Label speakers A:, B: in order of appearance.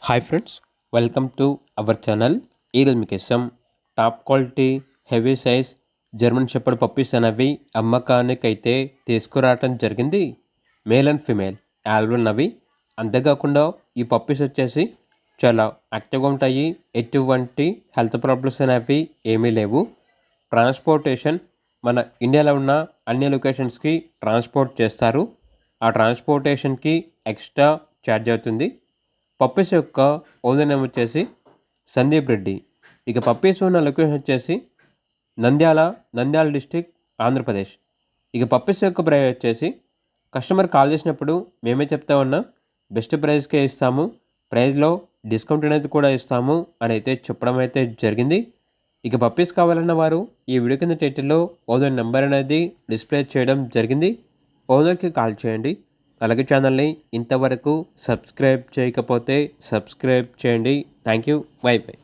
A: Hi friends, welcome to our channel. ఈరోజు మీకోసం top quality heavy size German shepherd puppies అనేవి అమ్మకానికైతే తీసుకురావటం జరిగింది. మేల్ అండ్ ఫిమేల్ ఉన్నవి. అంతేకాకుండా ఈ పప్పీస్ వచ్చేసి చాలా యాక్టివ్గా ఉంటాయి. ఎటువంటి హెల్త్ ప్రాబ్లమ్స్ అనేవి ఏమీ లేవు. ట్రాన్స్పోర్టేషన్ మన ఇండియాలో ఉన్న అన్ని లొకేషన్స్కి ట్రాన్స్పోర్ట్ చేస్తారు. ఆ ట్రాన్స్పోర్టేషన్కి ఎక్స్ట్రా ఛార్జ్ అవుతుంది. పప్పీస్ యొక్క ఓనర్ నేమ్ వచ్చేసి సందీప్ రెడ్డి. ఇక పప్పీస్ ఉన్న లొకేషన్ వచ్చేసి నంద్యాల డిస్టిక్, ఆంధ్రప్రదేశ్. ఇక పప్పీస్ యొక్క ప్రైస్ వచ్చేసి కస్టమర్ కాల్ చేసినప్పుడు మేమే చెప్తా ఉన్నాం, బెస్ట్ ప్రైస్కే ఇస్తాము, ప్రైస్లో డిస్కౌంట్ అనేది కూడా ఇస్తాము అని అయితే చెప్పడం అయితే జరిగింది. ఇక పప్పీస్ కావాలన్న వారు ఈ వీడియో కింద టైటిల్లో ఓనర్ నెంబర్ అనేది డిస్ప్లే చేయడం జరిగింది. ఓనర్కి కాల్ చేయండి. అలాగే ఛానల్ని ఇంతవరకు సబ్స్క్రైబ్ చేయకపోతే సబ్స్క్రైబ్ చేయండి. Thank you. By by.